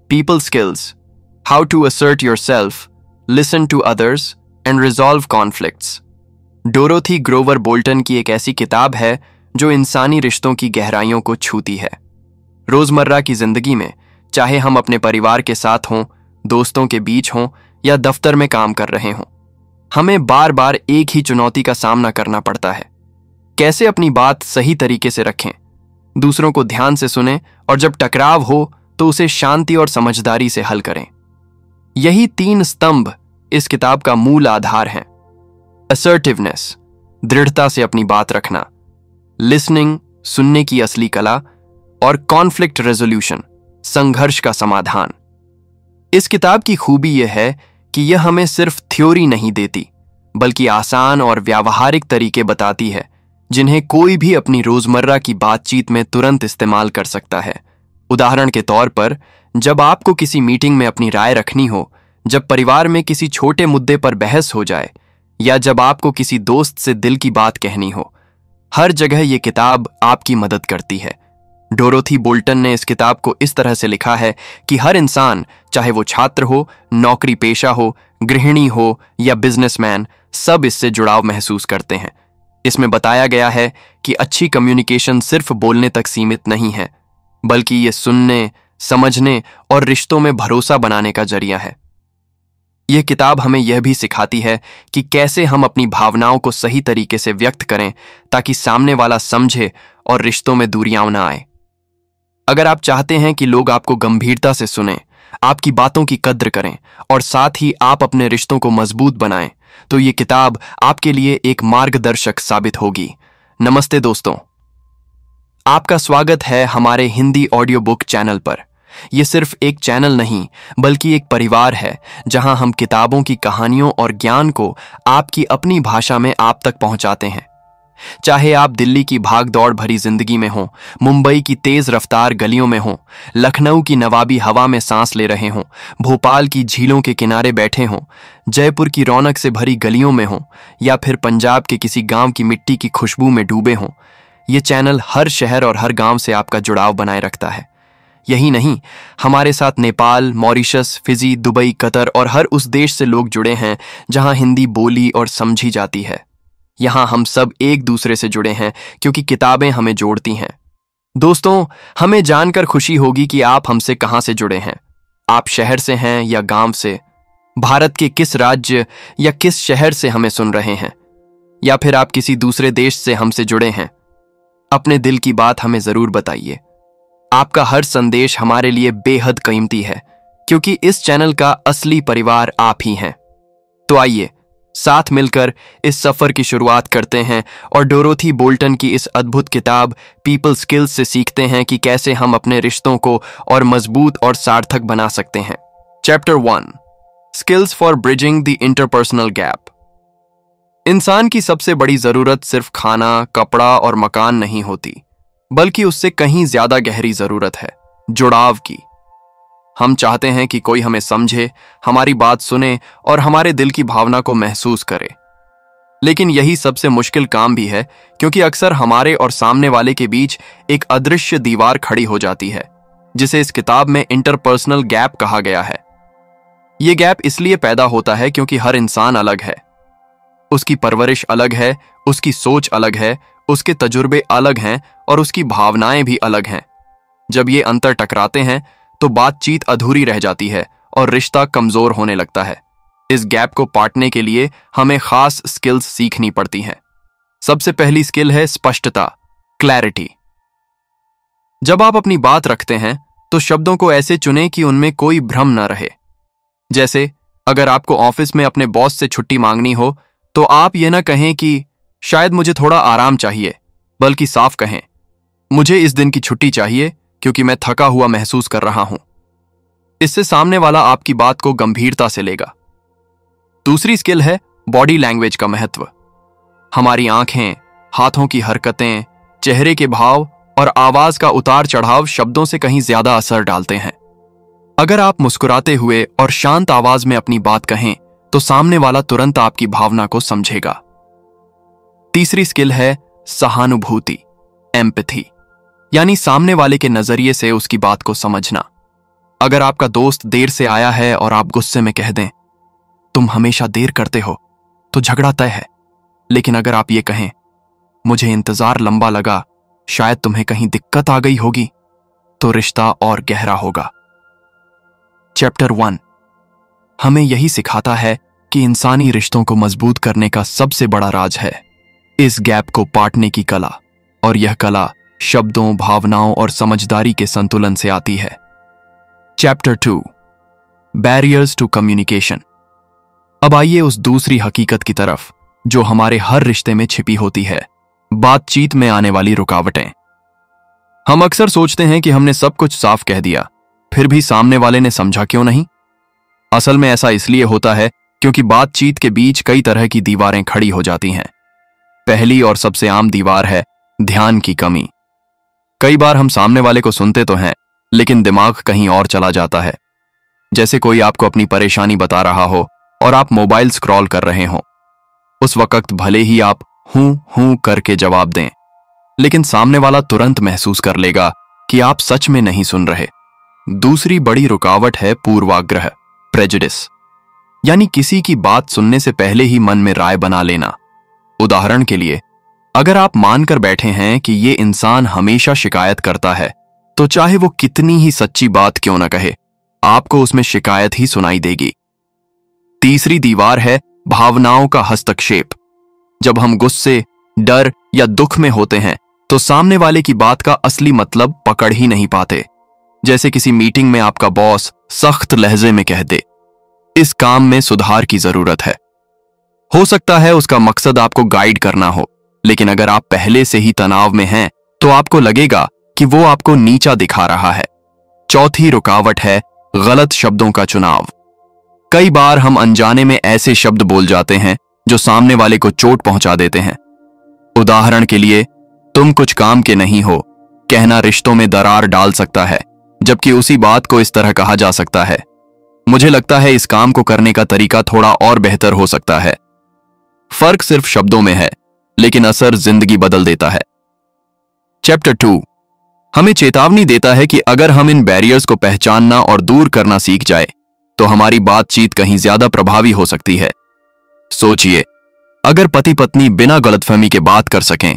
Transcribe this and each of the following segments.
People Skills: How to Assert Yourself, Listen to Others and Resolve Conflicts। Dorothy Grover Bolton की एक ऐसी किताब है जो इंसानी रिश्तों की गहराइयों को छूती है। रोजमर्रा की जिंदगी में, चाहे हम अपने परिवार के साथ हों, दोस्तों के बीच हों या दफ्तर में काम कर रहे हों, हमें बार बार एक ही चुनौती का सामना करना पड़ता है। कैसे अपनी बात सही तरीके से रखें, दूसरों को ध्यान से सुनें और जब टकराव हो तो उसे शांति और समझदारी से हल करें। यही 3 स्तंभ इस किताब का मूल आधार हैं। असर्टिवनेस, दृढ़ता से अपनी बात रखना, लिसनिंग, सुनने की असली कला, और कॉन्फ्लिक्ट रेजोल्यूशन, संघर्ष का समाधान। इस किताब की खूबी यह है कि यह हमें सिर्फ थ्योरी नहीं देती, बल्कि आसान और व्यावहारिक तरीके बताती है जिन्हें कोई भी अपनी रोजमर्रा की बातचीत में तुरंत इस्तेमाल कर सकता है। उदाहरण के तौर पर, जब आपको किसी मीटिंग में अपनी राय रखनी हो, जब परिवार में किसी छोटे मुद्दे पर बहस हो जाए, या जब आपको किसी दोस्त से दिल की बात कहनी हो, हर जगह यह किताब आपकी मदद करती है। डोरोथी बोल्टन ने इस किताब को इस तरह से लिखा है कि हर इंसान, चाहे वो छात्र हो, नौकरी पेशा हो, गृहिणी हो या बिजनेसमैन, सब इससे जुड़ाव महसूस करते हैं। इसमें बताया गया है कि अच्छी कम्युनिकेशन सिर्फ बोलने तक सीमित नहीं है, बल्कि ये सुनने, समझने और रिश्तों में भरोसा बनाने का जरिया है। यह किताब हमें यह भी सिखाती है कि कैसे हम अपनी भावनाओं को सही तरीके से व्यक्त करें ताकि सामने वाला समझे और रिश्तों में दूरियां ना आए। अगर आप चाहते हैं कि लोग आपको गंभीरता से सुनें, आपकी बातों की कद्र करें और साथ ही आप अपने रिश्तों को मजबूत बनाएं, तो ये किताब आपके लिए एक मार्गदर्शक साबित होगी। नमस्ते दोस्तों, आपका स्वागत है हमारे हिंदी ऑडियो बुक चैनल पर। यह सिर्फ एक चैनल नहीं, बल्कि एक परिवार है जहां हम किताबों की कहानियों और ज्ञान को आपकी अपनी भाषा में आप तक पहुंचाते हैं। चाहे आप दिल्ली की भाग-दौड़ भरी जिंदगी में हों, मुंबई की तेज रफ्तार गलियों में हों, लखनऊ की नवाबी हवा में सांस ले रहे हों, भोपाल की झीलों के किनारे बैठे हों, जयपुर की रौनक से भरी गलियों में हों, या फिर पंजाब के किसी गांव की मिट्टी की खुशबू में डूबे हों, ये चैनल हर शहर और हर गांव से आपका जुड़ाव बनाए रखता है। यही नहीं, हमारे साथ Nepal, Mauritius, Fiji, Dubai, Qatar और हर उस देश से लोग जुड़े हैं जहां हिंदी बोली और समझी जाती है। यहां हम सब एक दूसरे से जुड़े हैं क्योंकि किताबें हमें जोड़ती हैं। दोस्तों, हमें जानकर खुशी होगी कि आप हमसे कहां से जुड़े हैं। आप शहर से हैं या गांव से, भारत के किस राज्य या किस शहर से हमें सुन रहे हैं, या फिर आप किसी दूसरे देश से हमसे जुड़े हैं। अपने दिल की बात हमें जरूर बताइए। आपका हर संदेश हमारे लिए बेहद कीमती है, क्योंकि इस चैनल का असली परिवार आप ही हैं। तो आइए साथ मिलकर इस सफर की शुरुआत करते हैं और डोरोथी बोल्टन की इस अद्भुत किताब पीपल स्किल्स से सीखते हैं कि कैसे हम अपने रिश्तों को और मजबूत और सार्थक बना सकते हैं। Chapter 1: skills for bridging the interpersonal gap. इंसान की सबसे बड़ी जरूरत सिर्फ खाना, कपड़ा और मकान नहीं होती, बल्कि उससे कहीं ज्यादा गहरी जरूरत है जुड़ाव की। हम चाहते हैं कि कोई हमें समझे, हमारी बात सुने और हमारे दिल की भावना को महसूस करे। लेकिन यही सबसे मुश्किल काम भी है, क्योंकि अक्सर हमारे और सामने वाले के बीच एक अदृश्य दीवार खड़ी हो जाती है, जिसे इस किताब में इंटरपर्सनल गैप कहा गया है। यह गैप इसलिए पैदा होता है क्योंकि हर इंसान अलग है। उसकी परवरिश अलग है, उसकी सोच अलग है, उसके तजुर्बे अलग हैं और उसकी भावनाएं भी अलग हैं। जब ये अंतर टकराते हैं तो बातचीत अधूरी रह जाती है और रिश्ता कमजोर होने लगता है। इस गैप को पाटने के लिए हमें खास स्किल्स सीखनी पड़ती हैं। सबसे पहली स्किल है स्पष्टता, क्लैरिटी। जब आप अपनी बात रखते हैं तो शब्दों को ऐसे चुनें कि उनमें कोई भ्रम न रहे। जैसे, अगर आपको ऑफिस में अपने बॉस से छुट्टी मांगनी हो, तो आप ये ना कहें कि शायद मुझे थोड़ा आराम चाहिए, बल्कि साफ कहें, मुझे इस दिन की छुट्टी चाहिए क्योंकि मैं थका हुआ महसूस कर रहा हूं। इससे सामने वाला आपकी बात को गंभीरता से लेगा। दूसरी स्किल है बॉडी लैंग्वेज का महत्व। हमारी आंखें, हाथों की हरकतें, चेहरे के भाव और आवाज का उतार चढ़ाव शब्दों से कहीं ज्यादा असर डालते हैं। अगर आप मुस्कुराते हुए और शांत आवाज में अपनी बात कहें तो सामने वाला तुरंत आपकी भावना को समझेगा। तीसरी स्किल है सहानुभूति, एम्पैथी, यानी सामने वाले के नजरिए से उसकी बात को समझना। अगर आपका दोस्त देर से आया है और आप गुस्से में कह दें, तुम हमेशा देर करते हो, तो झगड़ा तय है। लेकिन अगर आप ये कहें, मुझे इंतजार लंबा लगा, शायद तुम्हें कहीं दिक्कत आ गई होगी, तो रिश्ता और गहरा होगा। चैप्टर 1 हमें यही सिखाता है कि इंसानी रिश्तों को मजबूत करने का सबसे बड़ा राज है इस गैप को पाटने की कला, और यह कला शब्दों, भावनाओं और समझदारी के संतुलन से आती है। Chapter 2 barriers to communication. अब आइए उस दूसरी हकीकत की तरफ जो हमारे हर रिश्ते में छिपी होती है, बातचीत में आने वाली रुकावटें। हम अक्सर सोचते हैं कि हमने सब कुछ साफ कह दिया, फिर भी सामने वाले ने समझा क्यों नहीं। असल में ऐसा इसलिए होता है क्योंकि बातचीत के बीच कई तरह की दीवारें खड़ी हो जाती हैं। पहली और सबसे आम दीवार है ध्यान की कमी। कई बार हम सामने वाले को सुनते तो हैं, लेकिन दिमाग कहीं और चला जाता है। जैसे कोई आपको अपनी परेशानी बता रहा हो और आप मोबाइल स्क्रॉल कर रहे हो। उस वक्त भले ही आप हूं हूं करके जवाब दें, लेकिन सामने वाला तुरंत महसूस कर लेगा कि आप सच में नहीं सुन रहे। दूसरी बड़ी रुकावट है पूर्वाग्रह, प्रेजुडिस, यानी किसी की बात सुनने से पहले ही मन में राय बना लेना। उदाहरण के लिए, अगर आप मानकर बैठे हैं कि ये इंसान हमेशा शिकायत करता है, तो चाहे वो कितनी ही सच्ची बात क्यों न कहे, आपको उसमें शिकायत ही सुनाई देगी। तीसरी दीवार है भावनाओं का हस्तक्षेप। जब हम गुस्से, डर या दुख में होते हैं तो सामने वाले की बात का असली मतलब पकड़ ही नहीं पाते। जैसे किसी मीटिंग में आपका बॉस सख्त लहजे में कह दे, इस काम में सुधार की जरूरत है। हो सकता है उसका मकसद आपको गाइड करना हो, लेकिन अगर आप पहले से ही तनाव में हैं तो आपको लगेगा कि वो आपको नीचा दिखा रहा है। चौथी रुकावट है गलत शब्दों का चुनाव। कई बार हम अनजाने में ऐसे शब्द बोल जाते हैं जो सामने वाले को चोट पहुंचा देते हैं। उदाहरण के लिए, तुम कुछ काम के नहीं हो कहना रिश्तों में दरार डाल सकता है, जबकि उसी बात को इस तरह कहा जा सकता है, मुझे लगता है इस काम को करने का तरीका थोड़ा और बेहतर हो सकता है। फर्क सिर्फ शब्दों में है, लेकिन असर जिंदगी बदल देता है। चैप्टर 2 हमें चेतावनी देता है कि अगर हम इन बैरियर्स को पहचानना और दूर करना सीख जाए तो हमारी बातचीत कहीं ज्यादा प्रभावी हो सकती है। सोचिए, अगर पति पत्नी बिना गलतफहमी के बात कर सकें,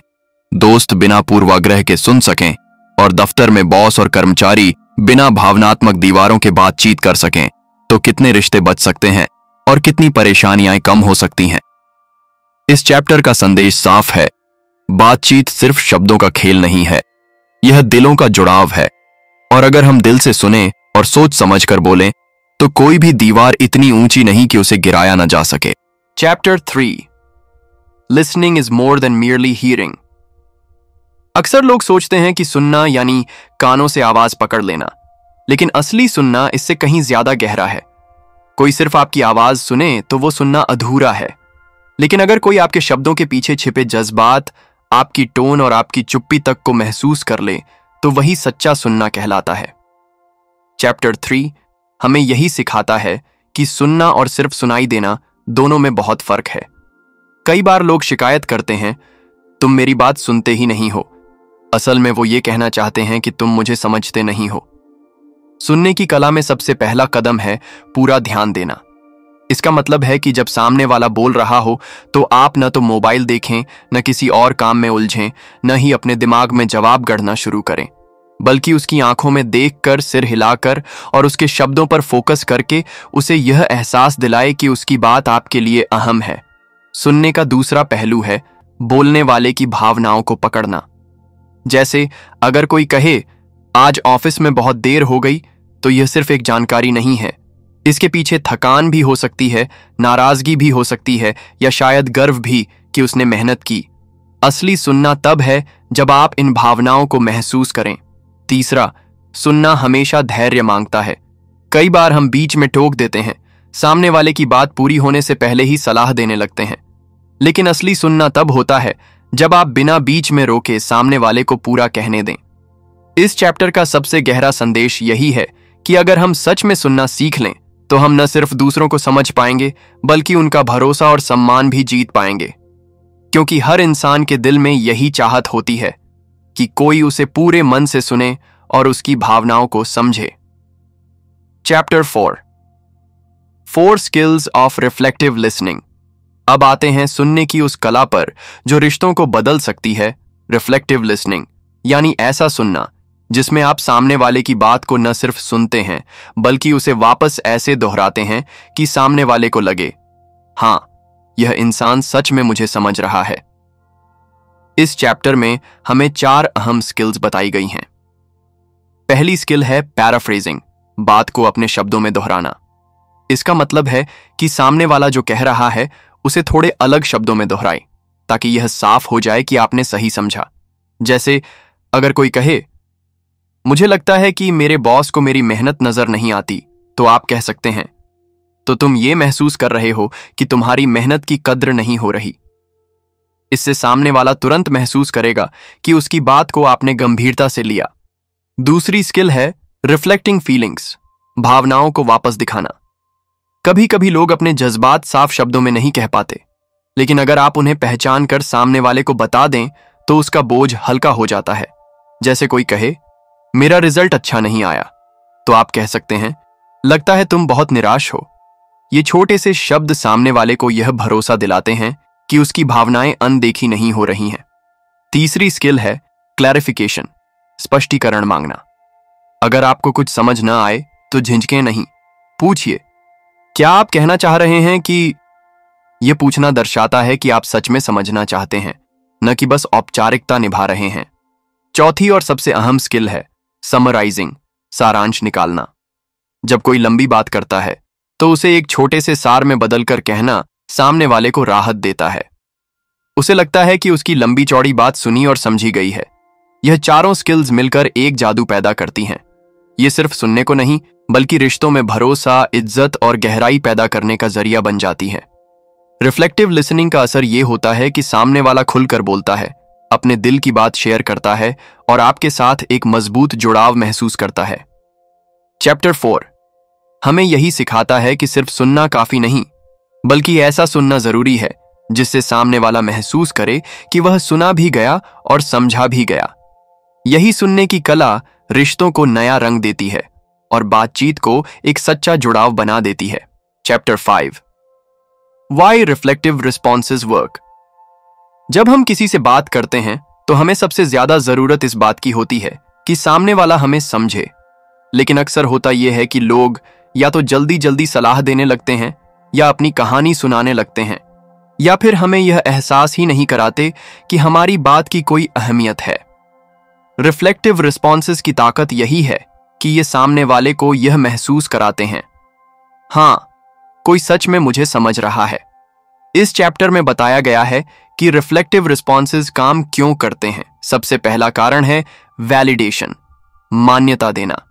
दोस्त बिना पूर्वाग्रह के सुन सकें, और दफ्तर में बॉस और कर्मचारी बिना भावनात्मक दीवारों के बातचीत कर सकें, तो कितने रिश्ते बच सकते हैं और कितनी परेशानियां कम हो सकती हैं। इस चैप्टर का संदेश साफ है, बातचीत सिर्फ शब्दों का खेल नहीं है, यह दिलों का जुड़ाव है, और अगर हम दिल से सुने और सोच समझ कर बोलें तो कोई भी दीवार इतनी ऊंची नहीं कि उसे गिराया ना जा सके। Chapter 3 listening is more than merely hearing. अक्सर लोग सोचते हैं कि सुनना यानी कानों से आवाज पकड़ लेना, लेकिन असली सुनना इससे कहीं ज्यादा गहरा है। कोई सिर्फ आपकी आवाज सुने तो वो सुनना अधूरा है, लेकिन अगर कोई आपके शब्दों के पीछे छिपे जज्बात, आपकी टोन और आपकी चुप्पी तक को महसूस कर ले, तो वही सच्चा सुनना कहलाता है। चैप्टर 3 हमें यही सिखाता है कि सुनना और सिर्फ सुनाई देना दोनों में बहुत फर्क है। कई बार लोग शिकायत करते हैं, तुम मेरी बात सुनते ही नहीं हो। असल में वो ये कहना चाहते हैं कि तुम मुझे समझते नहीं हो। सुनने की कला में सबसे पहला कदम है पूरा ध्यान देना। इसका मतलब है कि जब सामने वाला बोल रहा हो तो आप न तो मोबाइल देखें, न किसी और काम में उलझें, न ही अपने दिमाग में जवाब गढ़ना शुरू करें, बल्कि उसकी आंखों में देखकर, सिर हिलाकर और उसके शब्दों पर फोकस करके उसे यह एहसास दिलाए कि उसकी बात आपके लिए अहम है। सुनने का दूसरा पहलू है बोलने वाले की भावनाओं को पकड़ना। जैसे अगर कोई कहे, आज ऑफिस में बहुत देर हो गई, तो यह सिर्फ एक जानकारी नहीं है। इसके पीछे थकान भी हो सकती है, नाराजगी भी हो सकती है, या शायद गर्व भी कि उसने मेहनत की। असली सुनना तब है जब आप इन भावनाओं को महसूस करें। तीसरा, सुनना हमेशा धैर्य मांगता है। कई बार हम बीच में टोक देते हैं, सामने वाले की बात पूरी होने से पहले ही सलाह देने लगते हैं, लेकिन असली सुनना तब होता है जब आप बिना बीच में रोके सामने वाले को पूरा कहने दें। इस चैप्टर का सबसे गहरा संदेश यही है कि अगर हम सच में सुनना सीख लें तो हम न सिर्फ दूसरों को समझ पाएंगे, बल्कि उनका भरोसा और सम्मान भी जीत पाएंगे। क्योंकि हर इंसान के दिल में यही चाहत होती है कि कोई उसे पूरे मन से सुने और उसकी भावनाओं को समझे। Chapter 4 skills of reflective listening. अब आते हैं सुनने की उस कला पर जो रिश्तों को बदल सकती है। रिफ्लेक्टिव लिसनिंग यानी ऐसा सुनना जिसमें आप सामने वाले की बात को न सिर्फ सुनते हैं बल्कि उसे वापस ऐसे दोहराते हैं कि सामने वाले को लगे, हाँ, यह इंसान सच में मुझे समझ रहा है। इस चैप्टर में हमें 4 अहम स्किल्स बताई गई हैं। पहली स्किल है पैराफ्रेजिंग, बात को अपने शब्दों में दोहराना। इसका मतलब है कि सामने वाला जो कह रहा है उसे थोड़े अलग शब्दों में दोहराए ताकि यह साफ हो जाए कि आपने सही समझा। जैसे अगर कोई कहे, मुझे लगता है कि मेरे बॉस को मेरी मेहनत नजर नहीं आती, तो आप कह सकते हैं, तो तुम ये महसूस कर रहे हो कि तुम्हारी मेहनत की कद्र नहीं हो रही। इससे सामने वाला तुरंत महसूस करेगा कि उसकी बात को आपने गंभीरता से लिया। दूसरी स्किल है रिफ्लेक्टिंग फीलिंग्स, भावनाओं को वापस दिखाना। कभी कभी लोग अपने जज्बात साफ शब्दों में नहीं कह पाते, लेकिन अगर आप उन्हें पहचान कर सामने वाले को बता दें तो उसका बोझ हल्का हो जाता है। जैसे कोई कहे, मेरा रिजल्ट अच्छा नहीं आया, तो आप कह सकते हैं, लगता है तुम बहुत निराश हो। ये छोटे से शब्द सामने वाले को यह भरोसा दिलाते हैं कि उसकी भावनाएं अनदेखी नहीं हो रही हैं। तीसरी स्किल है क्लैरिफिकेशन, स्पष्टीकरण मांगना। अगर आपको कुछ समझ न आए तो झिझकें नहीं, पूछिए, क्या आप कहना चाह रहे हैं? कि यह पूछना दर्शाता है कि आप सच में समझना चाहते हैं, न कि बस औपचारिकता निभा रहे हैं। चौथी और सबसे अहम स्किल है समराइजिंग, सारांश निकालना। जब कोई लंबी बात करता है तो उसे एक छोटे से सार में बदलकर कहना सामने वाले को राहत देता है। उसे लगता है कि उसकी लंबी चौड़ी बात सुनी और समझी गई है। यह चारों स्किल्स मिलकर एक जादू पैदा करती हैं। ये सिर्फ सुनने को नहीं बल्कि रिश्तों में भरोसा, इज्जत और गहराई पैदा करने का जरिया बन जाती है। रिफ्लेक्टिव लिसनिंग का असर यह होता है कि सामने वाला खुलकर बोलता है, अपने दिल की बात शेयर करता है और आपके साथ एक मजबूत जुड़ाव महसूस करता है। चैप्टर 4 हमें यही सिखाता है कि सिर्फ सुनना काफी नहीं, बल्कि ऐसा सुनना जरूरी है जिससे सामने वाला महसूस करे कि वह सुना भी गया और समझा भी गया। यही सुनने की कला रिश्तों को नया रंग देती है और बातचीत को एक सच्चा जुड़ाव बना देती है। Chapter 5 why reflective responses work. जब हम किसी से बात करते हैं तो हमें सबसे ज्यादा जरूरत इस बात की होती है कि सामने वाला हमें समझे। लेकिन अक्सर होता यह है कि लोग या तो जल्दी जल्दी सलाह देने लगते हैं या अपनी कहानी सुनाने लगते हैं, या फिर हमें यह एहसास ही नहीं कराते कि हमारी बात की कोई अहमियत है। रिफ्लेक्टिव रिस्पॉन्सेज की ताकत यही है कि ये सामने वाले को यह महसूस कराते हैं, हाँ, कोई सच में मुझे समझ रहा है। इस चैप्टर में बताया गया है कि रिफ्लेक्टिव रिस्पॉन्सेज काम क्यों करते हैं। सबसे पहला कारण है वैलिडेशन, मान्यता देना।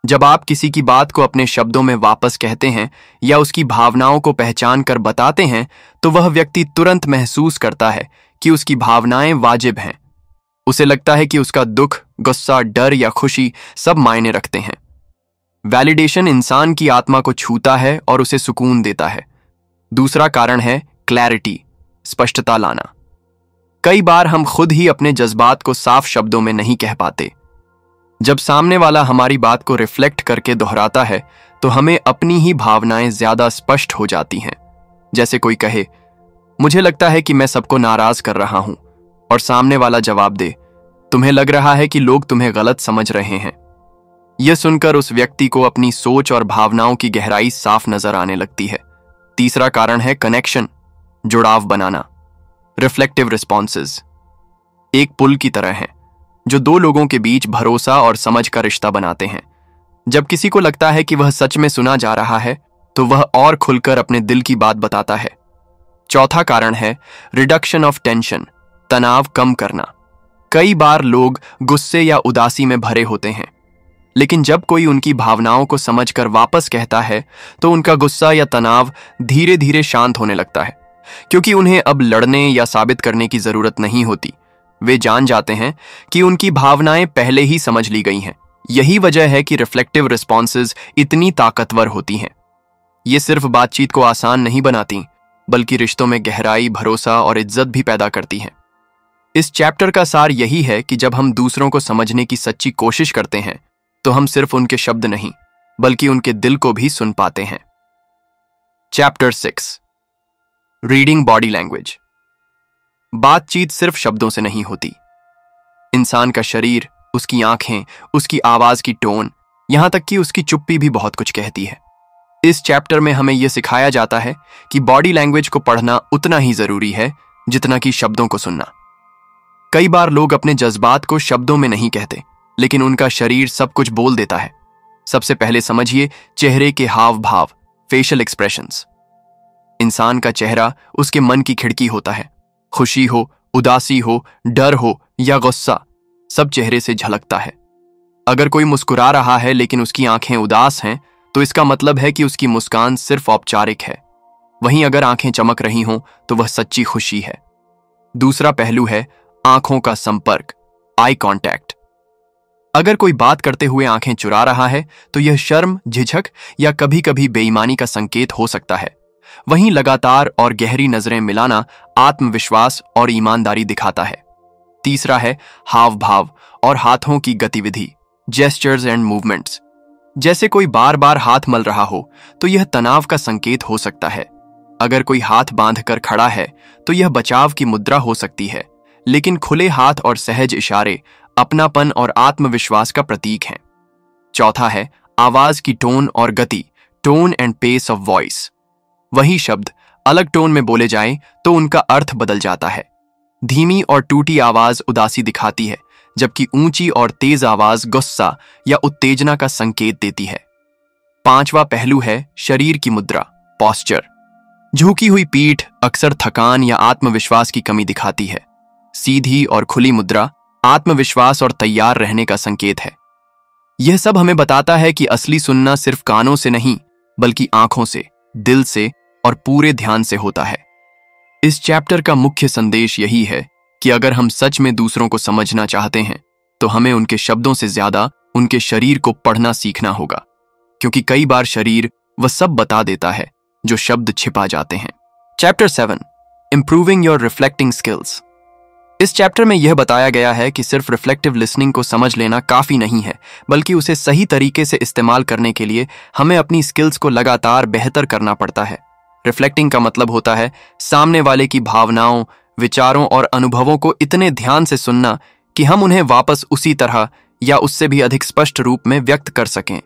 जब आप किसी की बात को अपने शब्दों में वापस कहते हैं या उसकी भावनाओं को पहचान कर बताते हैं तो वह व्यक्ति तुरंत महसूस करता है कि उसकी भावनाएं वाजिब हैं। उसे लगता है कि उसका दुख, गुस्सा, डर या खुशी सब मायने रखते हैं। वैलिडेशन इंसान की आत्मा को छूता है और उसे सुकून देता है। दूसरा कारण है क्लैरिटी, स्पष्टता लाना। कई बार हम खुद ही अपने जज्बात को साफ शब्दों में नहीं कह पाते। जब सामने वाला हमारी बात को रिफ्लेक्ट करके दोहराता है तो हमें अपनी ही भावनाएं ज्यादा स्पष्ट हो जाती हैं। जैसे कोई कहे, मुझे लगता है कि मैं सबको नाराज कर रहा हूं, और सामने वाला जवाब दे, तुम्हें लग रहा है कि लोग तुम्हें गलत समझ रहे हैं। यह सुनकर उस व्यक्ति को अपनी सोच और भावनाओं की गहराई साफ नजर आने लगती है। तीसरा कारण है कनेक्शन, जुड़ाव बनाना। रिफ्लेक्टिव रिस्पॉन्सेज एक पुल की तरह हैं जो दो लोगों के बीच भरोसा और समझ का रिश्ता बनाते हैं। जब किसी को लगता है कि वह सच में सुना जा रहा है तो वह और खुलकर अपने दिल की बात बताता है। चौथा कारण है रिडक्शन ऑफ टेंशन, तनाव कम करना। कई बार लोग गुस्से या उदासी में भरे होते हैं, लेकिन जब कोई उनकी भावनाओं को समझकर वापस कहता है तो उनका गुस्सा या तनाव धीरे धीरे शांत होने लगता है, क्योंकि उन्हें अब लड़ने या साबित करने की जरूरत नहीं होती। वे जान जाते हैं कि उनकी भावनाएं पहले ही समझ ली गई हैं। यही वजह है कि रिफ्लेक्टिव रिस्पॉन्सेज इतनी ताकतवर होती हैं। ये सिर्फ बातचीत को आसान नहीं बनाती, बल्कि रिश्तों में गहराई, भरोसा और इज्जत भी पैदा करती हैं। इस चैप्टर का सार यही है कि जब हम दूसरों को समझने की सच्ची कोशिश करते हैं तो हम सिर्फ उनके शब्द नहीं बल्कि उनके दिल को भी सुन पाते हैं। Chapter 6 reading body language. बातचीत सिर्फ शब्दों से नहीं होती। इंसान का शरीर, उसकी आंखें, उसकी आवाज की टोन, यहां तक कि उसकी चुप्पी भी बहुत कुछ कहती है। इस चैप्टर में हमें यह सिखाया जाता है कि बॉडी लैंग्वेज को पढ़ना उतना ही जरूरी है जितना कि शब्दों को सुनना। कई बार लोग अपने जज्बात को शब्दों में नहीं कहते, लेकिन उनका शरीर सब कुछ बोल देता है। सबसे पहले समझिए चेहरे के हाव भाव, फेशियल एक्सप्रेशंस। इंसान का चेहरा उसके मन की खिड़की होता है। खुशी हो, उदासी हो, डर हो या गुस्सा, सब चेहरे से झलकता है। अगर कोई मुस्कुरा रहा है लेकिन उसकी आंखें उदास हैं, तो इसका मतलब है कि उसकी मुस्कान सिर्फ औपचारिक है। वहीं अगर आंखें चमक रही हों तो वह सच्ची खुशी है। दूसरा पहलू है आंखों का संपर्क, आई कांटेक्ट। अगर कोई बात करते हुए आंखें चुरा रहा है तो यह शर्म, झिझक या कभी कभी बेईमानी का संकेत हो सकता है। वहीं लगातार और गहरी नजरें मिलाना आत्मविश्वास और ईमानदारी दिखाता है। तीसरा है हाव भाव और हाथों की गतिविधि, जेस्चर्स एंड मूवमेंट्स। जैसे कोई बार बार हाथ मल रहा हो तो यह तनाव का संकेत हो सकता है। अगर कोई हाथ बांधकर खड़ा है तो यह बचाव की मुद्रा हो सकती है, लेकिन खुले हाथ और सहज इशारे अपनापन और आत्मविश्वास का प्रतीक हैं। चौथा है आवाज की टोन और गति, tone and pace of voice. वही शब्द अलग टोन में बोले जाएं तो उनका अर्थ बदल जाता है। धीमी और टूटी आवाज उदासी दिखाती है, जबकि ऊंची और तेज आवाज गुस्सा या उत्तेजना का संकेत देती है। पांचवा पहलू है शरीर की मुद्रा, पॉस्चर। झुकी हुई पीठ अक्सर थकान या आत्मविश्वास की कमी दिखाती है। सीधी और खुली मुद्रा आत्मविश्वास और तैयार रहने का संकेत है। यह सब हमें बताता है कि असली सुनना सिर्फ कानों से नहीं, बल्कि आंखों से, दिल से और पूरे ध्यान से होता है। इस चैप्टर का मुख्य संदेश यही है कि अगर हम सच में दूसरों को समझना चाहते हैं तो हमें उनके शब्दों से ज्यादा उनके शरीर को पढ़ना सीखना होगा, क्योंकि कई बार शरीर वह सब बता देता है जो शब्द छिपा जाते हैं। Chapter 7 improving your reflecting skills. इस चैप्टर में यह बताया गया है कि सिर्फ रिफ्लेक्टिव लिसनिंग को समझ लेना काफी नहीं है, बल्कि उसे सही तरीके से इस्तेमाल करने के लिए हमें अपनी स्किल्स को लगातार बेहतर करना पड़ता है। रिफ्लेक्टिंग का मतलब होता है सामने वाले की भावनाओं, विचारों और अनुभवों को इतने ध्यान से सुनना कि हम उन्हें वापस उसी तरह या उससे भी अधिक स्पष्ट रूप में व्यक्त कर सकें।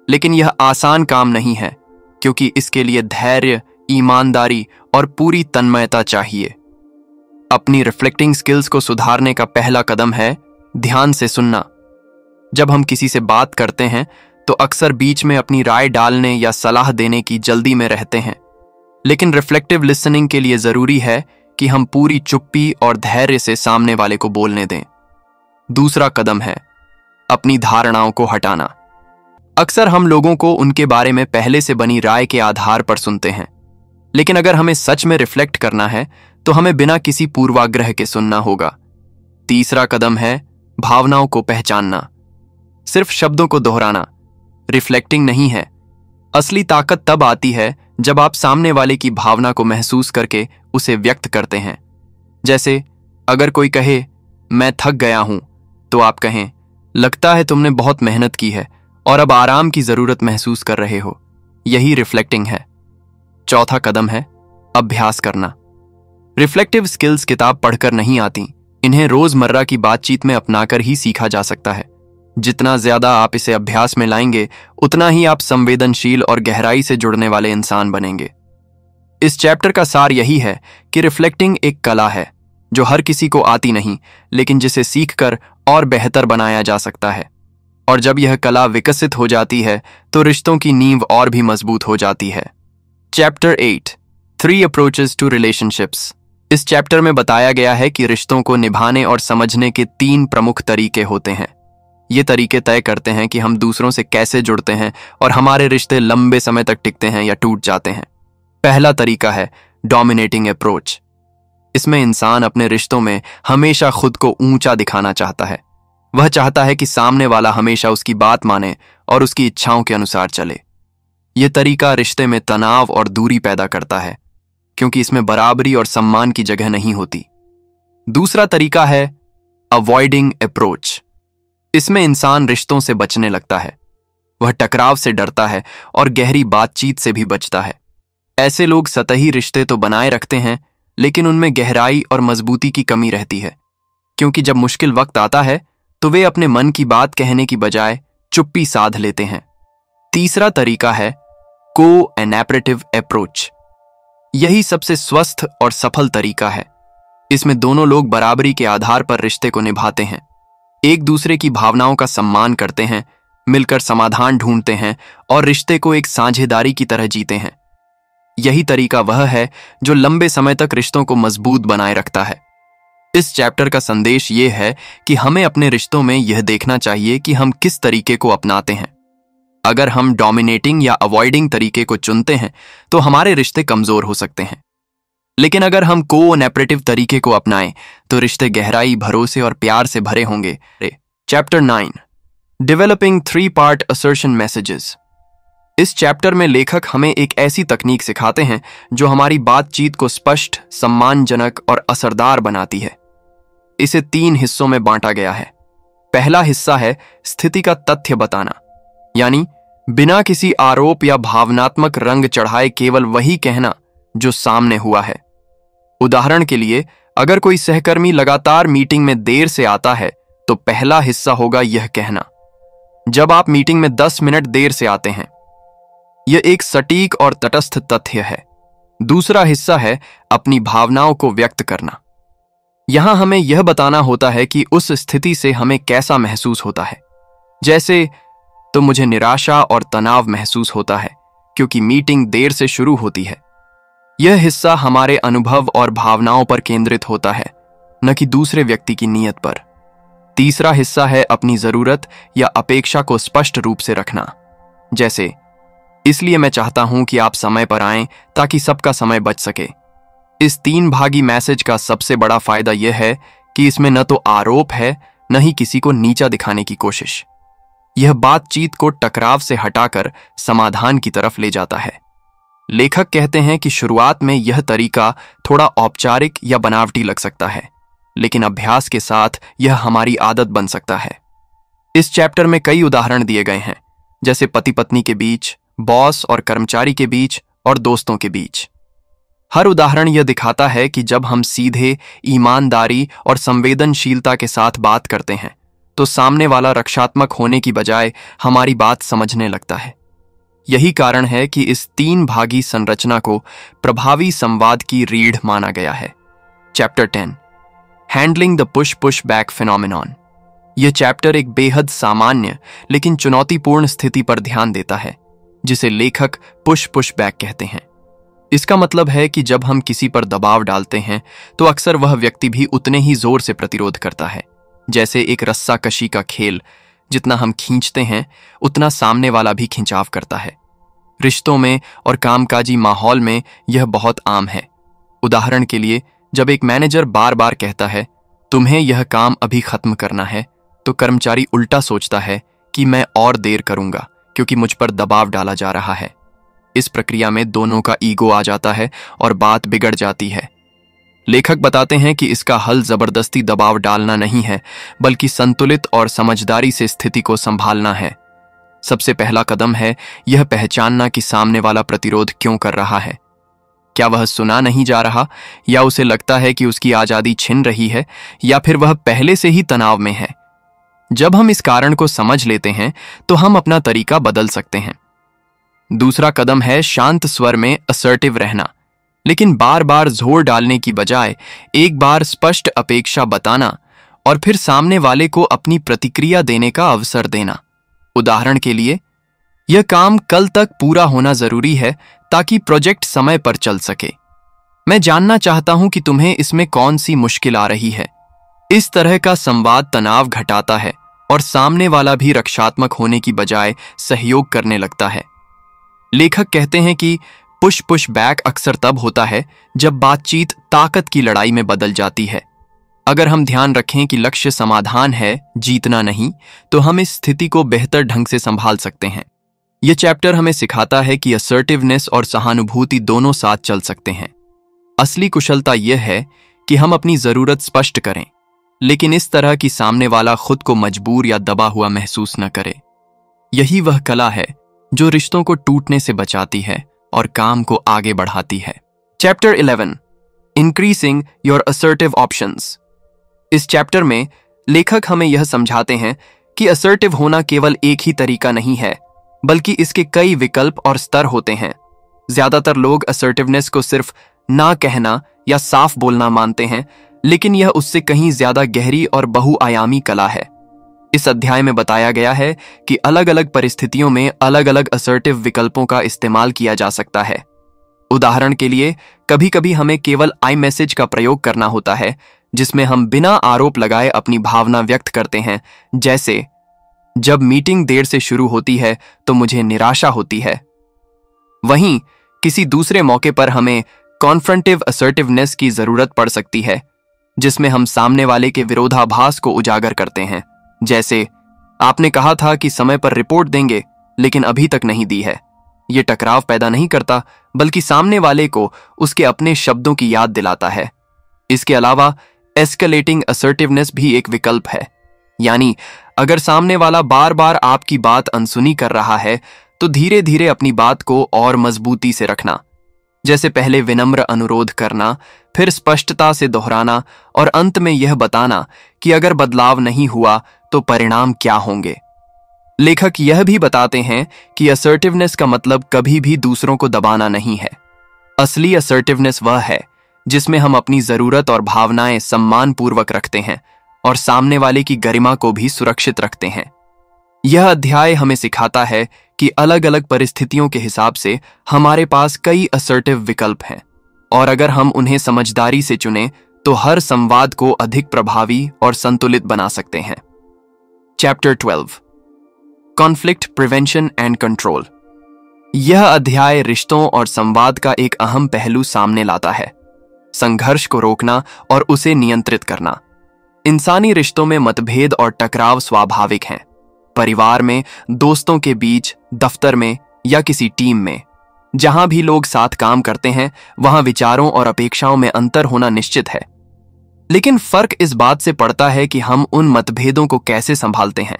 लेकिन यह आसान काम नहीं है, क्योंकि इसके लिए धैर्य, ईमानदारी और पूरी तन्मयता चाहिए। अपनी रिफ्लेक्टिंग स्किल्स को सुधारने का पहला कदम है ध्यान से सुनना। जब हम किसी से बात करते हैं तो अक्सर बीच में अपनी राय डालने या सलाह देने की जल्दी में रहते हैं, लेकिन रिफ्लेक्टिव लिसनिंग के लिए जरूरी है कि हम पूरी चुप्पी और धैर्य से सामने वाले को बोलने दें। दूसरा कदम है अपनी धारणाओं को हटाना। अक्सर हम लोगों को उनके बारे में पहले से बनी राय के आधार पर सुनते हैं, लेकिन अगर हमें सच में रिफ्लेक्ट करना है तो हमें बिना किसी पूर्वाग्रह के सुनना होगा। तीसरा कदम है भावनाओं को पहचानना। सिर्फ शब्दों को दोहराना रिफ्लेक्टिंग नहीं है। असली ताकत तब आती है जब आप सामने वाले की भावना को महसूस करके उसे व्यक्त करते हैं। जैसे अगर कोई कहे मैं थक गया हूं, तो आप कहें लगता है तुमने बहुत मेहनत की है और अब आराम की जरूरत महसूस कर रहे हो। यही रिफ्लेक्टिंग है। चौथा कदम है अभ्यास करना। रिफ्लेक्टिव स्किल्स किताब पढ़कर नहीं आती, इन्हें रोजमर्रा की बातचीत में अपनाकर ही सीखा जा सकता है। जितना ज्यादा आप इसे अभ्यास में लाएंगे, उतना ही आप संवेदनशील और गहराई से जुड़ने वाले इंसान बनेंगे। इस चैप्टर का सार यही है कि रिफ्लेक्टिंग एक कला है जो हर किसी को आती नहीं, लेकिन जिसे सीखकर और बेहतर बनाया जा सकता है। और जब यह कला विकसित हो जाती है तो रिश्तों की नींव और भी मजबूत हो जाती है। Chapter 8 3 approaches to relationships. इस चैप्टर में बताया गया है कि रिश्तों को निभाने और समझने के 3 प्रमुख तरीके होते हैं। ये तरीके तय करते हैं कि हम दूसरों से कैसे जुड़ते हैं और हमारे रिश्ते लंबे समय तक टिकते हैं या टूट जाते हैं। पहला तरीका है डोमिनेटिंग अप्रोच। इसमें इंसान अपने रिश्तों में हमेशा खुद को ऊंचा दिखाना चाहता है। वह चाहता है कि सामने वाला हमेशा उसकी बात माने और उसकी इच्छाओं के अनुसार चले। यह तरीका रिश्ते में तनाव और दूरी पैदा करता है, क्योंकि इसमें बराबरी और सम्मान की जगह नहीं होती। दूसरा तरीका है अवॉइडिंग अप्रोच। इसमें इंसान रिश्तों से बचने लगता है। वह टकराव से डरता है और गहरी बातचीत से भी बचता है। ऐसे लोग सतही रिश्ते तो बनाए रखते हैं, लेकिन उनमें गहराई और मजबूती की कमी रहती है, क्योंकि जब मुश्किल वक्त आता है तो वे अपने मन की बात कहने की बजाय चुप्पी साध लेते हैं। तीसरा तरीका है को-नैरेटिव अप्रोच। यही सबसे स्वस्थ और सफल तरीका है। इसमें दोनों लोग बराबरी के आधार पर रिश्ते को निभाते हैं, एक दूसरे की भावनाओं का सम्मान करते हैं, मिलकर समाधान ढूंढते हैं और रिश्ते को एक साझेदारी की तरह जीते हैं। यही तरीका वह है जो लंबे समय तक रिश्तों को मजबूत बनाए रखता है। इस चैप्टर का संदेश ये है कि हमें अपने रिश्तों में यह देखना चाहिए कि हम किस तरीके को अपनाते हैं। अगर हम डोमिनेटिंग या अवॉइडिंग तरीके को चुनते हैं तो हमारे रिश्ते कमजोर हो सकते हैं, लेकिन अगर हम को-नैरेटिव तरीके को अपनाएं तो रिश्ते गहराई, भरोसे और प्यार से भरे होंगे। Chapter 9, developing three part assertion messages. इस चैप्टर में लेखक हमें एक ऐसी तकनीक सिखाते हैं जो हमारी बातचीत को स्पष्ट, सम्मानजनक और असरदार बनाती है। इसे 3 हिस्सों में बांटा गया है। पहला हिस्सा है स्थिति का तथ्य बताना, यानी बिना किसी आरोप या भावनात्मक रंग चढ़ाए केवल वही कहना जो सामने हुआ है। उदाहरण के लिए, अगर कोई सहकर्मी लगातार मीटिंग में देर से आता है तो पहला हिस्सा होगा यह कहना, जब आप मीटिंग में 10 मिनट देर से आते हैं। यह एक सटीक और तटस्थ तथ्य है। दूसरा हिस्सा है अपनी भावनाओं को व्यक्त करना। यहां हमें यह बताना होता है कि उस स्थिति से हमें कैसा महसूस होता है। जैसे, तो मुझे निराशा और तनाव महसूस होता है क्योंकि मीटिंग देर से शुरू होती है। यह हिस्सा हमारे अनुभव और भावनाओं पर केंद्रित होता है, न कि दूसरे व्यक्ति की नीयत पर। तीसरा हिस्सा है अपनी जरूरत या अपेक्षा को स्पष्ट रूप से रखना। जैसे, इसलिए मैं चाहता हूं कि आप समय पर आएं ताकि सबका समय बच सके। इस 3 भागी मैसेज का सबसे बड़ा फायदा यह है कि इसमें न तो आरोप है, न ही किसी को नीचा दिखाने की कोशिश। यह बातचीत को टकराव से हटाकर समाधान की तरफ ले जाता है। लेखक कहते हैं कि शुरुआत में यह तरीका थोड़ा औपचारिक या बनावटी लग सकता है, लेकिन अभ्यास के साथ यह हमारी आदत बन सकता है। इस चैप्टर में कई उदाहरण दिए गए हैं, जैसे पति पत्नी के बीच, बॉस और कर्मचारी के बीच और दोस्तों के बीच। हर उदाहरण यह दिखाता है कि जब हम सीधे, ईमानदारी और संवेदनशीलता के साथ बात करते हैं तो सामने वाला रक्षात्मक होने की बजाय हमारी बात समझने लगता है। यही कारण है कि इस 3 भागी संरचना को प्रभावी संवाद की रीढ़ माना गया है। Chapter 10, handling the push back phenomenon. यह चैप्टर एक बेहद सामान्य लेकिन चुनौतीपूर्ण स्थिति पर ध्यान देता है, जिसे लेखक पुश बैक कहते हैं। इसका मतलब है कि जब हम किसी पर दबाव डालते हैं तो अक्सर वह व्यक्ति भी उतने ही जोर से प्रतिरोध करता है। जैसे एक रस्साकशी का खेल, जितना हम खींचते हैं उतना सामने वाला भी खिंचाव करता है। रिश्तों में और कामकाजी माहौल में यह बहुत आम है। उदाहरण के लिए, जब एक मैनेजर बार बार कहता है तुम्हें यह काम अभी खत्म करना है, तो कर्मचारी उल्टा सोचता है कि मैं और देर करूंगा क्योंकि मुझ पर दबाव डाला जा रहा है। इस प्रक्रिया में दोनों का ईगो आ जाता है और बात बिगड़ जाती है। लेखक बताते हैं कि इसका हल जबरदस्ती दबाव डालना नहीं है, बल्कि संतुलित और समझदारी से स्थिति को संभालना है। सबसे पहला कदम है यह पहचानना कि सामने वाला प्रतिरोध क्यों कर रहा है। क्या वह सुना नहीं जा रहा, या उसे लगता है कि उसकी आजादी छिन रही है, या फिर वह पहले से ही तनाव में है। जब हम इस कारण को समझ लेते हैं तो हम अपना तरीका बदल सकते हैं। दूसरा कदम है शांत स्वर में असर्टिव रहना, लेकिन बार बार जोर डालने की बजाय एक बार स्पष्ट अपेक्षा बताना और फिर सामने वाले को अपनी प्रतिक्रिया देने का अवसर देना। उदाहरण के लिए, यह काम कल तक पूरा होना जरूरी है ताकि प्रोजेक्ट समय पर चल सके। मैं जानना चाहता हूं कि तुम्हें इसमें कौन सी मुश्किल आ रही है। इस तरह का संवाद तनाव घटाता है और सामने वाला भी रक्षात्मक होने की बजाय सहयोग करने लगता है। लेखक कहते हैं कि पुश बैक अक्सर तब होता है जब बातचीत ताकत की लड़ाई में बदल जाती है। अगर हम ध्यान रखें कि लक्ष्य समाधान है, जीतना नहीं, तो हम इस स्थिति को बेहतर ढंग से संभाल सकते हैं। यह चैप्टर हमें सिखाता है कि असर्टिवनेस और सहानुभूति दोनों साथ चल सकते हैं। असली कुशलता यह है कि हम अपनी जरूरत स्पष्ट करें, लेकिन इस तरह कि सामने वाला खुद को मजबूर या दबा हुआ महसूस न करे। यही वह कला है जो रिश्तों को टूटने से बचाती है और काम को आगे बढ़ाती है। Chapter 11, increasing your assertive options. इस चैप्टर में लेखक हमें यह समझाते हैं कि असर्टिव होना केवल एक ही तरीका नहीं है, बल्कि इसके कई विकल्प और स्तर होते हैं। ज्यादातर लोग असर्टिवनेस को सिर्फ ना कहना या साफ बोलना मानते हैं, लेकिन यह उससे कहीं ज्यादा गहरी और बहुआयामी कला है। इस अध्याय में बताया गया है कि अलग अलग परिस्थितियों में अलग अलग असर्टिव विकल्पों का इस्तेमाल किया जा सकता है। उदाहरण के लिए, कभी कभी हमें केवल आई मैसेज का प्रयोग करना होता है, जिसमें हम बिना आरोप लगाए अपनी भावना व्यक्त करते हैं, जैसे जब मीटिंग देर से शुरू होती है तो मुझे निराशा होती है। वहीं किसी दूसरे मौके पर हमें कॉन्फ्रंटिव असर्टिवनेस की जरूरत पड़ सकती है, जिसमें हम सामने वाले के विरोधाभास को उजागर करते हैं, जैसे आपने कहा था कि समय पर रिपोर्ट देंगे लेकिन अभी तक नहीं दी है। यह टकराव पैदा नहीं करता, बल्कि सामने वाले को उसके अपने शब्दों की याद दिलाता है। इसके अलावा एस्केलेटिंग असर्टिवनेस भी एक विकल्प है, यानी अगर सामने वाला बार बार आपकी बात अनसुनी कर रहा है तो धीरे धीरे अपनी बात को और मजबूती से रखना, जैसे पहले विनम्र अनुरोध करना, फिर स्पष्टता से दोहराना और अंत में यह बताना कि अगर बदलाव नहीं हुआ तो परिणाम क्या होंगे। लेखक यह भी बताते हैं कि असर्टिवनेस का मतलब कभी भी दूसरों को दबाना नहीं है। असली असर्टिवनेस वह है जिसमें हम अपनी जरूरत और भावनाएं सम्मानपूर्वक रखते हैं और सामने वाले की गरिमा को भी सुरक्षित रखते हैं। यह अध्याय हमें सिखाता है कि अलग अलग परिस्थितियों के हिसाब से हमारे पास कई असर्टिव विकल्प हैं, और अगर हम उन्हें समझदारी से चुनें तो हर संवाद को अधिक प्रभावी और संतुलित बना सकते हैं। Chapter 12, conflict prevention and control. यह अध्याय रिश्तों और संवाद का एक अहम पहलू सामने लाता है, संघर्ष को रोकना और उसे नियंत्रित करना। इंसानी रिश्तों में मतभेद और टकराव स्वाभाविक हैं। परिवार में, दोस्तों के बीच, दफ्तर में या किसी टीम में, जहां भी लोग साथ काम करते हैं, वहां विचारों और अपेक्षाओं में अंतर होना निश्चित है। लेकिन फर्क इस बात से पड़ता है कि हम उन मतभेदों को कैसे संभालते हैं।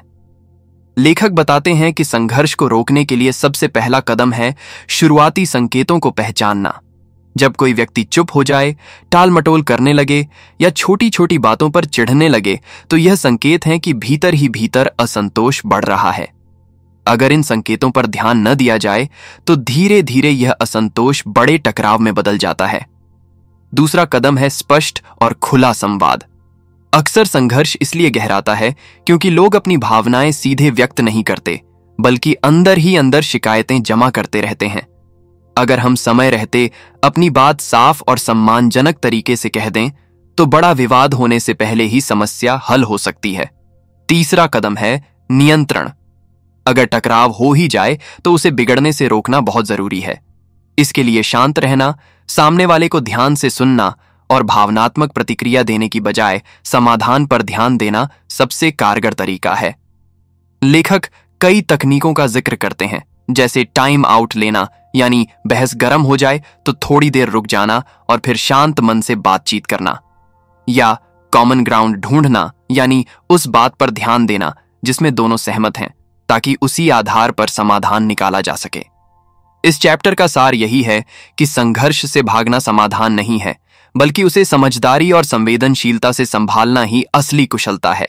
लेखक बताते हैं कि संघर्ष को रोकने के लिए सबसे पहला कदम है शुरुआती संकेतों को पहचानना। जब कोई व्यक्ति चुप हो जाए, टाल मटोल करने लगे या छोटी छोटी बातों पर चिढ़ने लगे, तो यह संकेत है कि भीतर ही भीतर असंतोष बढ़ रहा है। अगर इन संकेतों पर ध्यान न दिया जाए तो धीरे धीरे यह असंतोष बड़े टकराव में बदल जाता है। दूसरा कदम है स्पष्ट और खुला संवाद। अक्सर संघर्ष इसलिए गहराता है क्योंकि लोग अपनी भावनाएं सीधे व्यक्त नहीं करते, बल्कि अंदर ही अंदर शिकायतें जमा करते रहते हैं। अगर हम समय रहते अपनी बात साफ और सम्मानजनक तरीके से कह दें तो बड़ा विवाद होने से पहले ही समस्या हल हो सकती है। तीसरा कदम है नियंत्रण। अगर टकराव हो ही जाए तो उसे बिगड़ने से रोकना बहुत जरूरी है। इसके लिए शांत रहना, सामने वाले को ध्यान से सुनना और भावनात्मक प्रतिक्रिया देने की बजाय समाधान पर ध्यान देना सबसे कारगर तरीका है। लेखक कई तकनीकों का जिक्र करते हैं, जैसे टाइम आउट लेना, यानी बहस गर्म हो जाए तो थोड़ी देर रुक जाना और फिर शांत मन से बातचीत करना, या कॉमन ग्राउंड ढूंढना, यानी उस बात पर ध्यान देना जिसमें दोनों सहमत हैं, ताकि उसी आधार पर समाधान निकाला जा सके। इस चैप्टर का सार यही है कि संघर्ष से भागना समाधान नहीं है, बल्कि उसे समझदारी और संवेदनशीलता से संभालना ही असली कुशलता है।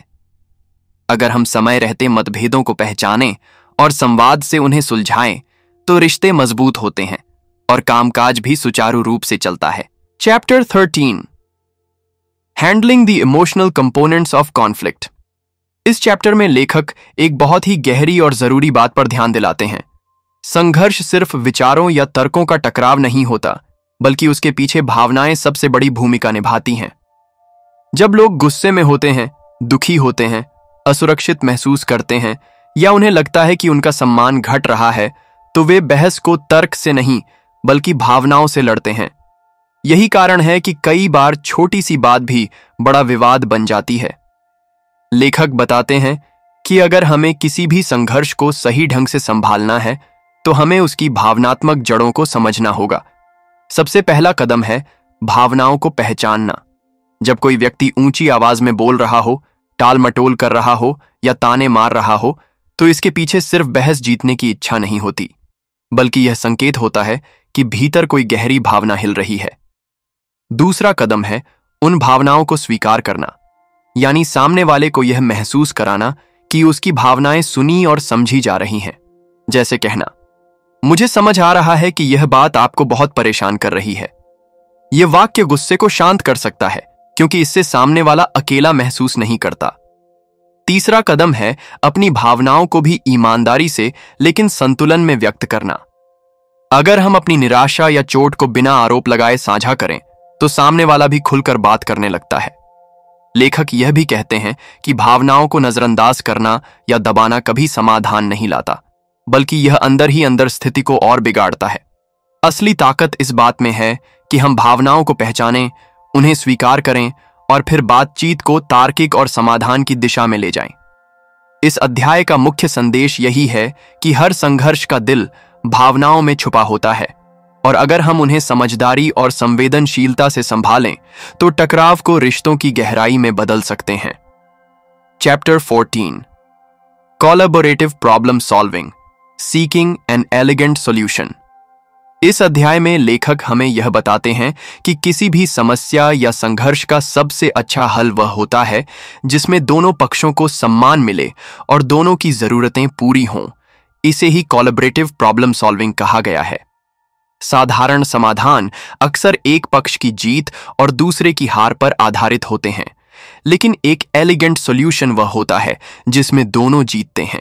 अगर हम समय रहते मतभेदों को पहचानें और संवाद से उन्हें सुलझाएं तो रिश्ते मजबूत होते हैं और कामकाज भी सुचारू रूप से चलता है। Chapter 13, handling the emotional components of conflict. इस चैप्टर में लेखक एक बहुत ही गहरी और जरूरी बात पर ध्यान दिलाते हैं। संघर्ष सिर्फ विचारों या तर्कों का टकराव नहीं होता, बल्कि उसके पीछे भावनाएं सबसे बड़ी भूमिका निभाती हैं। जब लोग गुस्से में होते हैं, दुखी होते हैं, असुरक्षित महसूस करते हैं या उन्हें लगता है कि उनका सम्मान घट रहा है, तो वे बहस को तर्क से नहीं बल्कि भावनाओं से लड़ते हैं। यही कारण है कि कई बार छोटी सी बात भी बड़ा विवाद बन जाती है। लेखक बताते हैं कि अगर हमें किसी भी संघर्ष को सही ढंग से संभालना है तो हमें उसकी भावनात्मक जड़ों को समझना होगा। सबसे पहला कदम है भावनाओं को पहचानना। जब कोई व्यक्ति ऊंची आवाज में बोल रहा हो, टाल मटोल कर रहा हो या ताने मार रहा हो, तो इसके पीछे सिर्फ बहस जीतने की इच्छा नहीं होती, बल्कि यह संकेत होता है कि भीतर कोई गहरी भावना हिल रही है। दूसरा कदम है उन भावनाओं को स्वीकार करना, यानी सामने वाले को यह महसूस कराना कि उसकी भावनाएं सुनी और समझी जा रही हैं। जैसे कहना, मुझे समझ आ रहा है कि यह बात आपको बहुत परेशान कर रही है। यह वाक्य गुस्से को शांत कर सकता है, क्योंकि इससे सामने वाला अकेला महसूस नहीं करता। तीसरा कदम है अपनी भावनाओं को भी ईमानदारी से लेकिन संतुलन में व्यक्त करना। अगर हम अपनी निराशा या चोट को बिना आरोप लगाए साझा करें तो सामने वाला भी खुलकर बात करने लगता है। लेखक यह भी कहते हैं कि भावनाओं को नजरअंदाज करना या दबाना कभी समाधान नहीं लाता, बल्कि यह अंदर ही अंदर स्थिति को और बिगाड़ता है। असली ताकत इस बात में है कि हम भावनाओं को पहचानें, उन्हें स्वीकार करें और फिर बातचीत को तार्किक और समाधान की दिशा में ले जाएं। इस अध्याय का मुख्य संदेश यही है कि हर संघर्ष का दिल भावनाओं में छुपा होता है, और अगर हम उन्हें समझदारी और संवेदनशीलता से संभालें तो टकराव को रिश्तों की गहराई में बदल सकते हैं। Chapter 14, collaborative problem solving, seeking an elegant solution. इस अध्याय में लेखक हमें यह बताते हैं कि किसी भी समस्या या संघर्ष का सबसे अच्छा हल वह होता है जिसमें दोनों पक्षों को सम्मान मिले और दोनों की जरूरतें पूरी हों। इसे ही कोलैबोरेटिव प्रॉब्लम सॉल्विंग कहा गया है। साधारण समाधान अक्सर एक पक्ष की जीत और दूसरे की हार पर आधारित होते हैं, लेकिन एक एलिगेंट सॉल्यूशन वह होता है जिसमें दोनों जीतते हैं।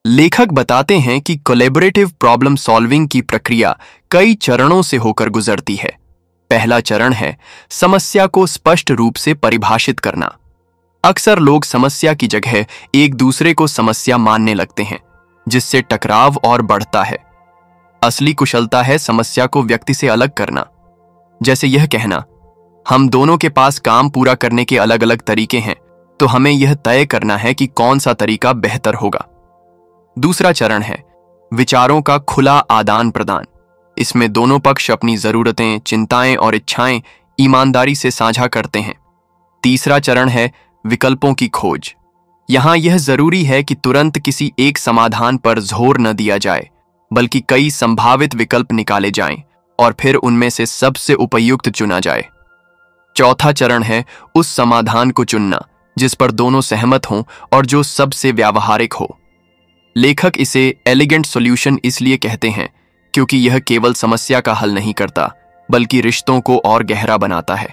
लेखक बताते हैं कि कोलैबोरेटिव प्रॉब्लम सॉल्विंग की प्रक्रिया कई चरणों से होकर गुजरती है। पहला चरण है समस्या को स्पष्ट रूप से परिभाषित करना। अक्सर लोग समस्या की जगह एक दूसरे को समस्या मानने लगते हैं, जिससे टकराव और बढ़ता है। असली कुशलता है समस्या को व्यक्ति से अलग करना। जैसे यह कहना, हम दोनों के पास काम पूरा करने के अलग अलग तरीके हैं, तो हमें यह तय करना है कि कौन सा तरीका बेहतर होगा। दूसरा चरण है विचारों का खुला आदान प्रदान। इसमें दोनों पक्ष अपनी जरूरतें, चिंताएं और इच्छाएं ईमानदारी से साझा करते हैं। तीसरा चरण है विकल्पों की खोज। यहां यह जरूरी है कि तुरंत किसी एक समाधान पर जोर न दिया जाए, बल्कि कई संभावित विकल्प निकाले जाएं और फिर उनमें से सबसे उपयुक्त चुना जाए। चौथा चरण है उस समाधान को चुनना जिस पर दोनों सहमत हों और जो सबसे व्यावहारिक हो। लेखक इसे एलिगेंट सॉल्यूशन इसलिए कहते हैं क्योंकि यह केवल समस्या का हल नहीं करता, बल्कि रिश्तों को और गहरा बनाता है।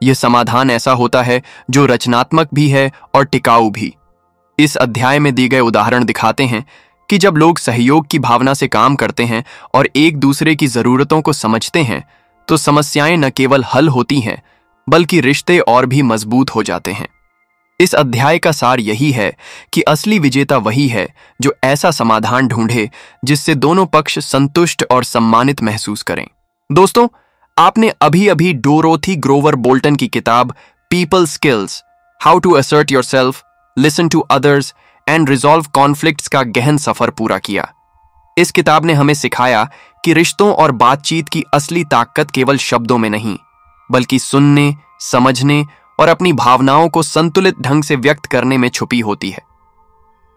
यह समाधान ऐसा होता है जो रचनात्मक भी है और टिकाऊ भी। इस अध्याय में दिए गए उदाहरण दिखाते हैं कि जब लोग सहयोग की भावना से काम करते हैं और एक दूसरे की जरूरतों को समझते हैं, तो समस्याएं न केवल हल होती हैं, बल्कि रिश्ते और भी मजबूत हो जाते हैं। इस अध्याय का सार यही है कि असली विजेता वही है जो ऐसा समाधान ढूंढे जिससे दोनों पक्ष संतुष्ट और सम्मानित महसूस करें। दोस्तों, आपने अभी अभी डोरोथी ग्रोवर बोल्टन की किताब people skills, how to assert yourself, listen to others and resolve conflicts का गहन सफर पूरा किया। इस किताब ने हमें सिखाया कि रिश्तों और बातचीत की असली ताकत केवल शब्दों में नहीं, बल्कि सुनने, समझने और अपनी भावनाओं को संतुलित ढंग से व्यक्त करने में छुपी होती है।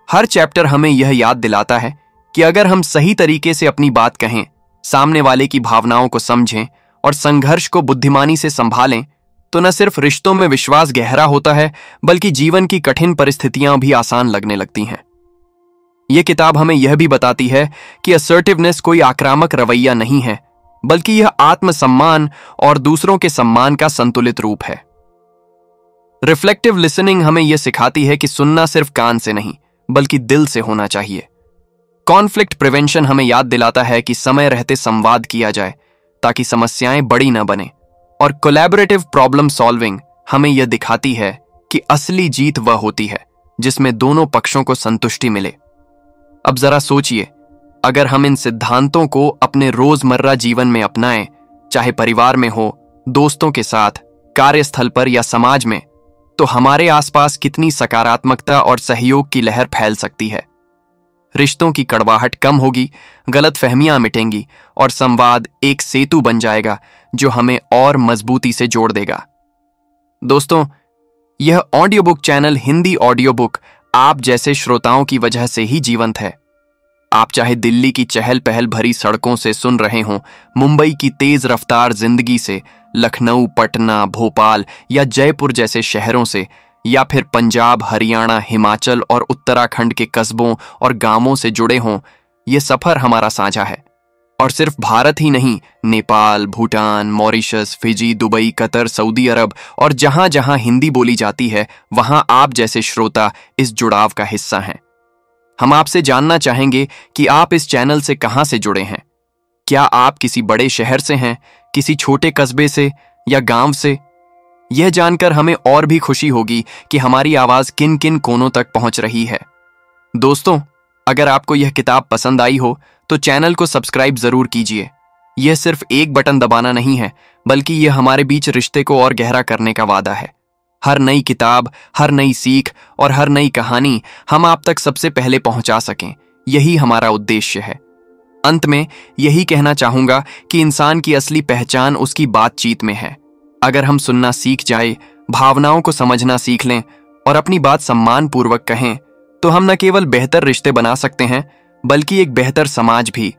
हर चैप्टर हमें यह याद दिलाता है कि अगर हम सही तरीके से अपनी बात कहें, सामने वाले की भावनाओं को समझें और संघर्ष को बुद्धिमानी से संभालें, तो न सिर्फ रिश्तों में विश्वास गहरा होता है, बल्कि जीवन की कठिन परिस्थितियां भी आसान लगने लगती हैं। यह किताब हमें यह भी बताती है कि असर्टिवनेस कोई आक्रामक रवैया नहीं है, बल्कि यह आत्मसम्मान और दूसरों के सम्मान का संतुलित रूप है। रिफ्लेक्टिव लिसनिंग हमें यह सिखाती है कि सुनना सिर्फ कान से नहीं, बल्कि दिल से होना चाहिए। कॉन्फ्लिक्ट प्रिवेंशन हमें याद दिलाता है कि समय रहते संवाद किया जाए ताकि समस्याएं बड़ी न बने। और कोलैबोरेटिव प्रॉब्लम सॉल्विंग हमें यह दिखाती है कि असली जीत वह होती है जिसमें दोनों पक्षों को संतुष्टि मिले। अब जरा सोचिए, अगर हम इन सिद्धांतों को अपने रोजमर्रा जीवन में अपनाएं, चाहे परिवार में हो, दोस्तों के साथ, कार्यस्थल पर या समाज में, तो हमारे आसपास कितनी सकारात्मकता और सहयोग की लहर फैल सकती है। रिश्तों की कड़वाहट कम होगी, गलतफहमियां मिटेंगी और संवाद एक सेतु बन जाएगा जो हमें और मजबूती से जोड़ देगा। दोस्तों, यह audio book channel Hindi audio book आप जैसे श्रोताओं की वजह से ही जीवंत है। आप चाहे दिल्ली की चहल पहल भरी सड़कों से सुन रहे हों, मुंबई की तेज रफ्तार जिंदगी से, लखनऊ, पटना, भोपाल या जयपुर जैसे शहरों से, या फिर पंजाब, हरियाणा, हिमाचल और उत्तराखंड के कस्बों और गांवों से जुड़े हों, ये सफर हमारा साझा है। और सिर्फ भारत ही नहीं, Nepal, Bhutan, Mauritius, Fiji, Dubai, Qatar, Saudi Arab और जहां जहां हिंदी बोली जाती है, वहां आप जैसे श्रोता इस जुड़ाव का हिस्सा हैं। हम आपसे जानना चाहेंगे कि आप इस चैनल से कहां से जुड़े हैं। क्या आप किसी बड़े शहर से हैं, किसी छोटे कस्बे से या गांव से? यह जानकर हमें और भी खुशी होगी कि हमारी आवाज किन किन कोनों तक पहुंच रही है। दोस्तों, अगर आपको यह किताब पसंद आई हो तो चैनल को सब्सक्राइब जरूर कीजिए। यह सिर्फ एक बटन दबाना नहीं है, बल्कि यह हमारे बीच रिश्ते को और गहरा करने का वादा है। हर नई किताब, हर नई सीख और हर नई कहानी हम आप तक सबसे पहले पहुंचा सकें, यही हमारा उद्देश्य है। अंत में यही कहना चाहूंगा कि इंसान की असली पहचान उसकी बातचीत में है। अगर हम सुनना सीख जाए, भावनाओं को समझना सीख लें और अपनी बात सम्मानपूर्वक कहें, तो हम न केवल बेहतर रिश्ते बना सकते हैं, बल्कि एक बेहतर समाज भी।